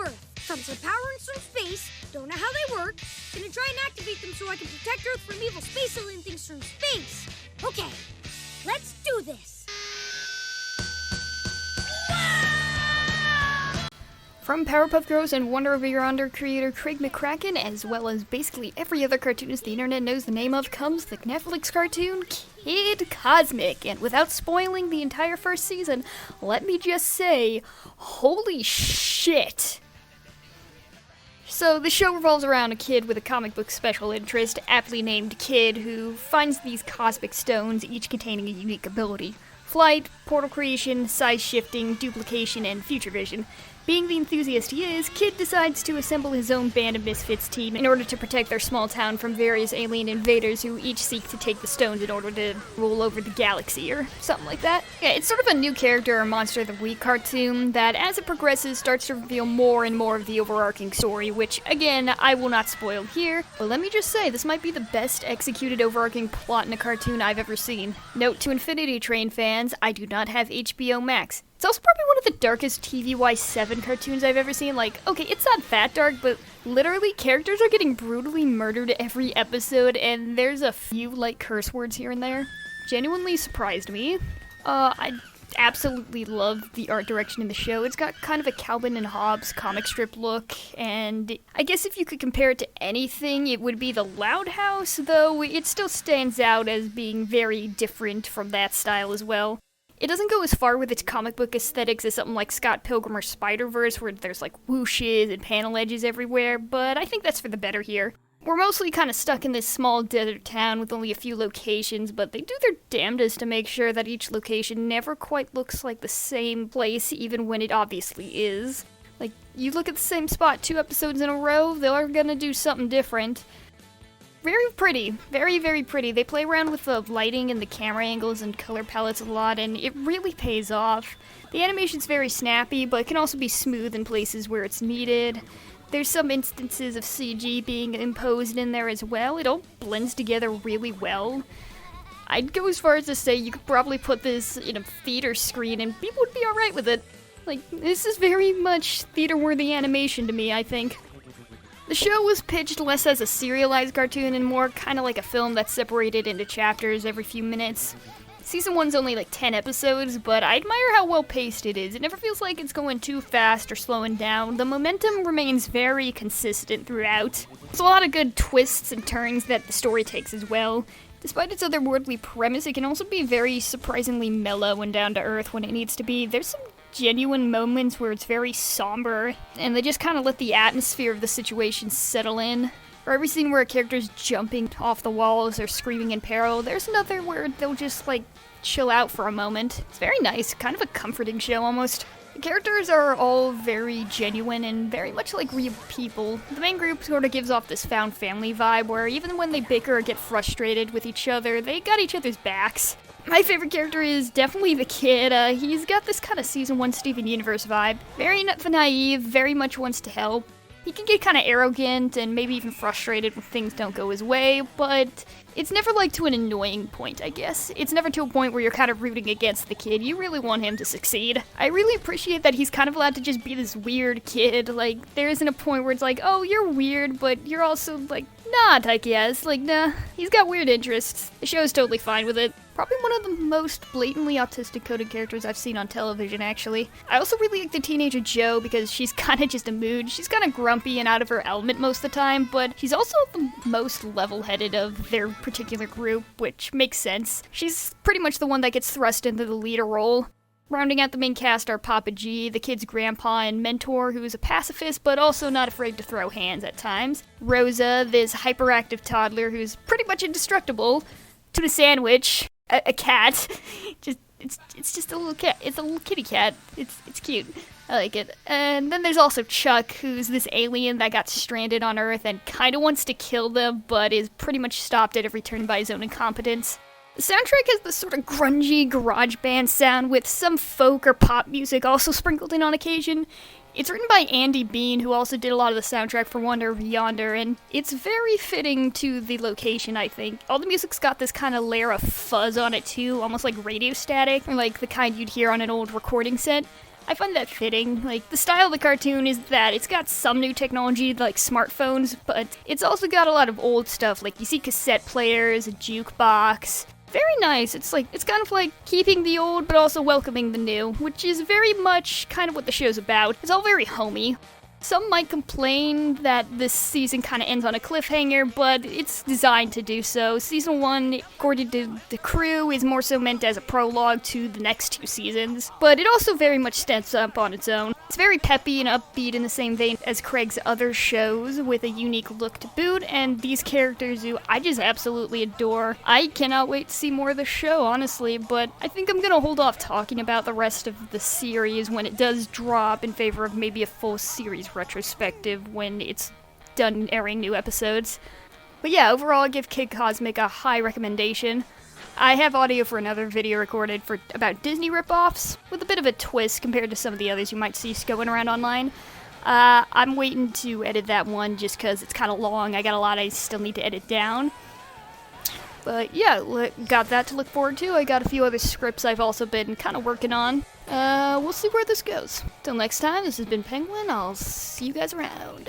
Earth. From some power and some space, don't know how they work. Gonna try and activate them so I can protect Earth from evil space alien things from space. Okay, let's do this. From Powerpuff Girls and Wonder Over Yonder creator Craig McCracken, as well as basically every other cartoonist the internet knows the name of, comes the Netflix cartoon Kid Cosmic. And without spoiling the entire first season, let me just say, holy shit! So the show revolves around a kid with a comic book special interest, aptly named Kid, who finds these cosmic stones, each containing a unique ability. Flight, portal creation, size shifting, duplication, and future vision. Being the enthusiast he is, Kid decides to assemble his own band of misfits team in order to protect their small town from various alien invaders who each seek to take the stones in order to rule over the galaxy, or something like that. Yeah, it's sort of a new character or Monster of the Week cartoon that, as it progresses, starts to reveal more and more of the overarching story, which, again, I will not spoil here, but let me just say, this might be the best executed overarching plot in a cartoon I've ever seen. Note to Infinity Train fans, I do not have HBO Max. It's also probably one of the darkest TV-wise 7 cartoons I've ever seen. Like, okay, it's not that dark, but literally characters are getting brutally murdered every episode, and there's a few, like, curse words here and there. Genuinely surprised me. I absolutely love the art direction in the show. It's got kind of a Calvin and Hobbes comic strip look, and I guess if you could compare it to anything, it would be the Loud House, though it still stands out as being very different from that style as well. It doesn't go as far with its comic book aesthetics as something like Scott Pilgrim or Spider-Verse, where there's like whooshes and panel edges everywhere, but I think that's for the better here. We're mostly kind of stuck in this small desert town with only a few locations, but they do their damnedest to make sure that each location never quite looks like the same place, even when it obviously is. Like, you look at the same spot 2 episodes in a row, they're gonna do something different. Very pretty. Very, very pretty. They play around with the lighting and the camera angles and color palettes a lot, and it really pays off. The animation's very snappy, but it can also be smooth in places where it's needed. There's some instances of CG being imposed in there as well. It all blends together really well. I'd go as far as to say you could probably put this in a theater screen and people would be alright with it. Like, this is very much theater-worthy animation to me, I think. The show was pitched less as a serialized cartoon and more kind of like a film that's separated into chapters every few minutes. Season 1's only like 10 episodes, but I admire how well paced it is. It never feels like it's going too fast or slowing down. The momentum remains very consistent throughout. There's a lot of good twists and turns that the story takes as well. Despite its otherworldly premise, it can also be very surprisingly mellow and down to earth when it needs to be. There's some genuine moments where it's very somber, and they just kind of let the atmosphere of the situation settle in. For every scene where a character's jumping off the walls or screaming in peril, there's another where they'll just, like, chill out for a moment. It's very nice, kind of a comforting show almost. The characters are all very genuine and very much like real people. The main group sort of gives off this found family vibe where even when they bicker or get frustrated with each other, they got each other's backs. My favorite character is definitely the kid. He's got this kind of Season 1 Steven Universe vibe. Very naive, very much wants to help. He can get kind of arrogant and maybe even frustrated when things don't go his way, but it's never like to an annoying point, I guess. It's never to a point where you're kind of rooting against the kid. You really want him to succeed. I really appreciate that he's kind of allowed to just be this weird kid. Like, there isn't a point where it's like, oh, you're weird, but you're also, like, not, I guess. Like, nah, he's got weird interests. The show's totally fine with it. Probably one of the most blatantly autistic coded characters I've seen on television, actually. I also really like the teenager Jo because she's kind of just a mood. She's kind of grumpy and out of her element most of the time, but she's also the most level-headed of their particular group, which makes sense. She's pretty much the one that gets thrust into the leader role. Rounding out the main cast are Papa G, the kid's grandpa and mentor, who's a pacifist but also not afraid to throw hands at times. Rosa, this hyperactive toddler who's pretty much indestructible. Tuna Sandwich, a cat. It's just a little cat. It's a little kitty cat. It's cute. I like it. And then there's also Chuck, who's this alien that got stranded on Earth and kind of wants to kill them, but is pretty much stopped at every turn by his own incompetence. The soundtrack has this sort of grungy garage band sound with some folk or pop music also sprinkled in on occasion. It's written by Andy Bean, who also did a lot of the soundtrack for Wonder Over Yonder, and it's very fitting to the location, I think. All the music's got this kind of layer of fuzz on it too, almost like radio static, or like the kind you'd hear on an old recording set. I find that fitting. Like, the style of the cartoon is that it's got some new technology, like smartphones, but it's also got a lot of old stuff. Like, you see cassette players, a jukebox. Very nice. It's kind of like keeping the old, but also welcoming the new, which is very much kind of what the show's about. It's all very homey. Some might complain that this season kind of ends on a cliffhanger, but it's designed to do so. Season 1, according to the crew, is more so meant as a prologue to the next 2 seasons, but it also very much stands up on its own. It's very peppy and upbeat in the same vein as Craig's other shows, with a unique look to boot, and these characters who I just absolutely adore. I cannot wait to see more of the show, honestly, but I think I'm gonna hold off talking about the rest of the series when it does drop in favor of maybe a full series retrospective when it's done airing new episodes. But yeah, overall I give Kid Cosmic a high recommendation. I have audio for another video recorded for about Disney ripoffs, with a bit of a twist compared to some of the others you might see going around online. I'm waiting to edit that one just because it's kind of long. I got a lot I still need to edit down. But yeah, got that to look forward to. I got a few other scripts I've also been kind of working on. We'll see where this goes. Till next time, this has been Penguin. I'll see you guys around.